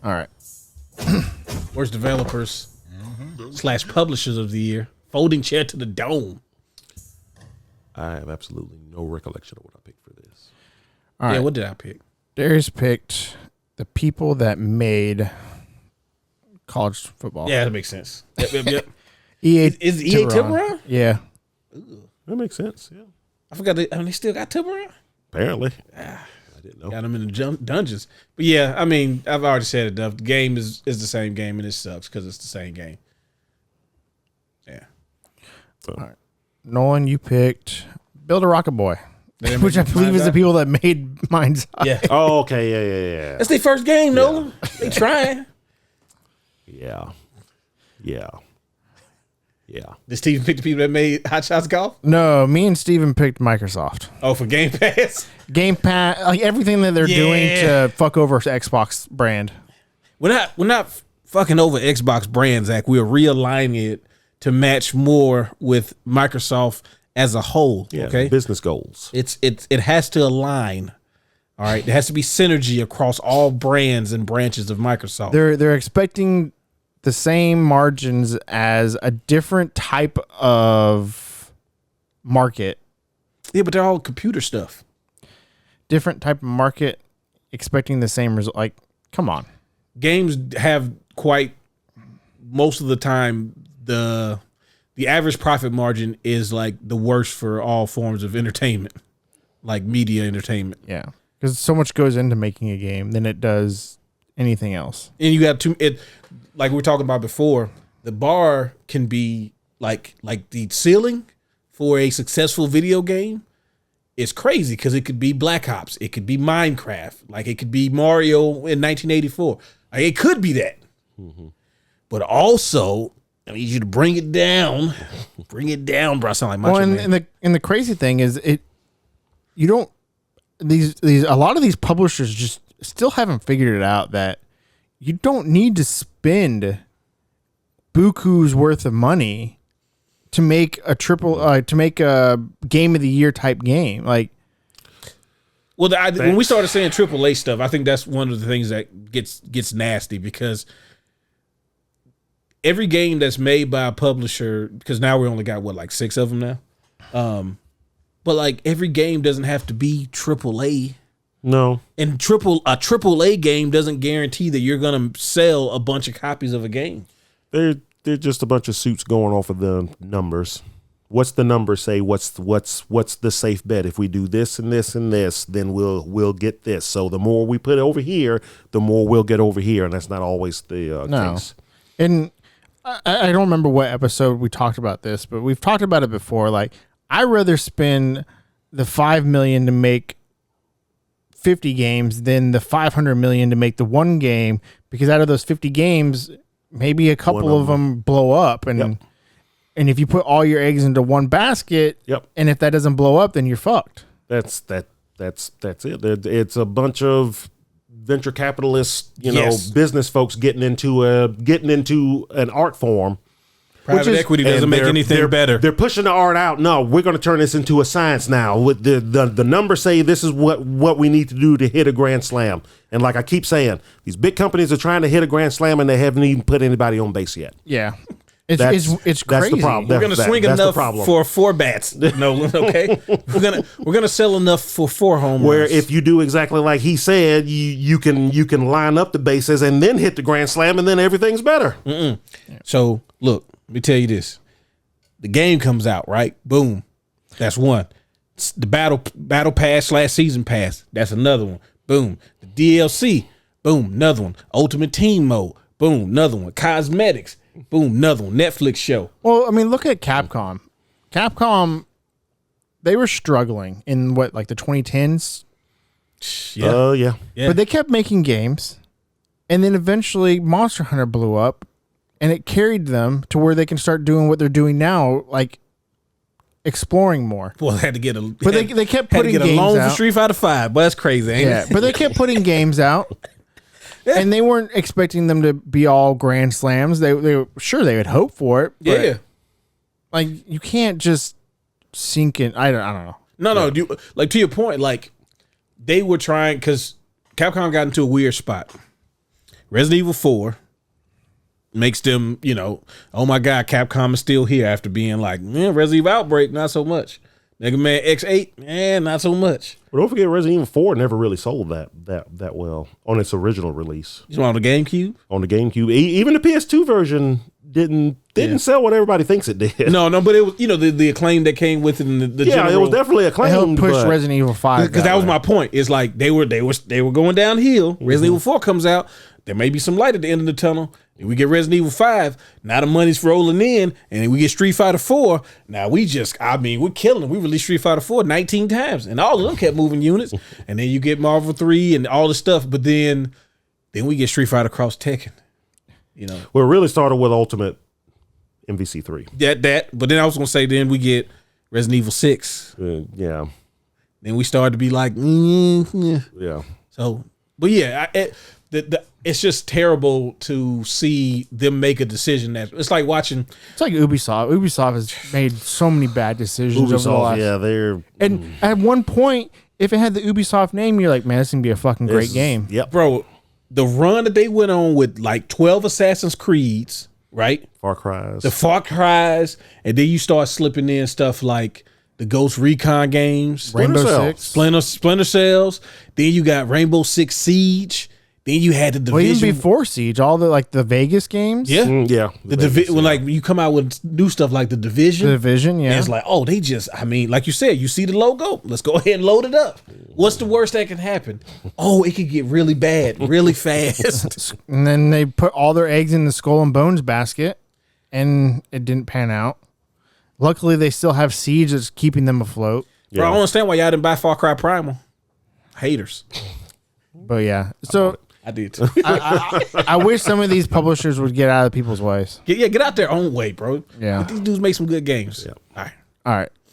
All right. Worst developers / publishers of the year. Folding chair to the dome. I have absolutely no recollection of what I picked for this. All right. Yeah, what did I pick? Darius picked the people that made college football. Yeah, that makes sense. Yep. EA Is EA Tiburon? Yeah. That makes sense. Yeah. I forgot they still got Tiburon? Apparently. I didn't know. Got them in the dungeons. But yeah, I mean, I've already said it enough. The game is the same game, and it sucks because it's the same game. Yeah. So, All right. Nolan, you picked Build a Rocket Boy, They which I believe is the people that made Mind's Eye. Yeah. oh, okay. Yeah. That's their first game, Nolan. They trying. Yeah. Did Steven pick the people that made Hot Shots Golf? No, me and Steven picked Microsoft. Oh, for Game Pass? Game Pass, like everything that they're doing to fuck over Xbox brand. We're not fucking over Xbox brand, Zach. We're realigning it to match more with Microsoft as a whole. Yeah. Okay, Business goals. it has to align. All right, there has to be synergy across all brands and branches of Microsoft. They're expecting the same margins as a different type of market. Yeah, but they're all computer stuff. Different type of market, expecting the same result. Like, come on. Games have quite most of the time the average profit margin is like the worst for all forms of entertainment, like media entertainment. Yeah, because so much goes into making a game than it does anything else. And you got like we were talking about before, the bar can be like the ceiling for a successful video game is crazy because it could be Black Ops, it could be Minecraft, like it could be Mario in 1984. Like, it could be that. Mm-hmm. But also, I need you to bring it down. Bring it down, bro. I sound like Macho Man. And the crazy thing is a lot of these publishers just still haven't figured it out that you don't need to spend buku's worth of money to make a game of the year type game. Like, well, when we started saying AAA stuff, I think that's one of the things that gets nasty because every game that's made by a publisher, because now we only got like 6 of them now. But like every game doesn't have to be AAA. No. And a AAA game doesn't guarantee that you're going to sell a bunch of copies of a game. They're just a bunch of suits going off of the numbers. What's the number say? What's the safe bet? If we do this and this and this, then we'll get this. So the more we put over here, the more we'll get over here, and that's not always the case. And I don't remember what episode we talked about this, but we've talked about it before. Like, I'd rather spend the $5 million to make 50 games than the $500 million to make the one game, because out of those 50 games, maybe a couple of them blow up, and if you put all your eggs into one basket, and if that doesn't blow up, then you're fucked. That's it. It's a bunch of venture capitalists, business folks getting into an art form. Private equity doesn't make anything better. They're pushing the art out. No, we're going to turn this into a science now. With the numbers say this is what we need to do to hit a grand slam. And like I keep saying, these big companies are trying to hit a grand slam and they haven't even put anybody on base yet. Yeah. It's crazy. That's the problem. We're gonna swing enough for 4 bats, Nolan. Okay, we're gonna sell enough for 4 home runs. Where if you do exactly like he said, you can line up the bases and then hit the grand slam, and then everything's better. Yeah. So look, let me tell you this: the game comes out, right? Boom, that's one. The battle pass / season pass, that's another one. Boom, the DLC, boom, another one. Ultimate Team mode, boom, another one. Cosmetics. Boom, another one. Netflix show. Well, I mean, look at Capcom. Capcom, they were struggling in the 2010s. Yeah. But they kept making games, and then eventually Monster Hunter blew up, and it carried them to where they can start doing what they're doing now, like exploring more. Well, they had to get but they kept putting games out. A loan for Street Fighter 5, but that's crazy, ain't it? But they kept putting games out. Yeah. And they weren't expecting them to be all grand slams. They were sure they would hope for it. But like, you can't just sink in. I don't know. No. To your point, like, they were trying, because Capcom got into a weird spot Resident Evil 4 makes them, oh my God, Capcom is still here after being like, Resident Evil Outbreak, not so much. Mega Man X8, not so much. But don't forget, Resident Evil 4 never really sold that well on its original release. You know, on the GameCube? On the GameCube. Even the PS2 version didn't sell what everybody thinks it did. No, but it was, the acclaim that came with it and the general, it was definitely It acclaimed. helped push Resident Evil 5. Because that was my point. It's like they were going downhill. Resident Evil 4 comes out. There may be some light at the end of the tunnel. And we get Resident Evil 5. Now the money's rolling in. And then we get Street Fighter 4. Now we're killing it. We released Street Fighter 4 19 times. And all of them kept moving units. And then you get Marvel 3 and all the stuff. But then we get Street Fighter Cross Tekken. Well, it really started with Ultimate MVC 3. But then I was going to say, then we get Resident Evil 6. Yeah. Then we started to be like, Yeah. So, but yeah, it's just terrible to see them make a decision that it's like watching. It's like Ubisoft. Ubisoft has made so many bad decisions over the last. Yeah, they're. And at one point, if it had the Ubisoft name, you're like, man, this is gonna be a fucking great game. Yep, bro. The run that they went on with like 12 Assassin's Creeds, right? Far Cry's. The Far Cry's, and then you start slipping in stuff like the Ghost Recon games, Rainbow Six, Splinter Cells. Then you got Rainbow Six Siege. Then you had the Division. Well, even before Siege, all the Vegas games. Yeah, yeah. The Division. When like you come out with new stuff like the Division. The Division, yeah. It's like, oh, they just. I mean, like you said, you see the logo. Let's go ahead and load it up. What's the worst that can happen? Oh, it could get really bad, really fast. And then they put all their eggs in the Skull and Bones basket, and it didn't pan out. Luckily, they still have Siege that's keeping them afloat. Yeah. Bro, I don't understand why y'all didn't buy Far Cry Primal. Haters. But yeah, so I did too. I wish some of these publishers would get out of people's ways. Get out their own way, bro. Yeah. Let these dudes make some good games. Yeah. All right. All right.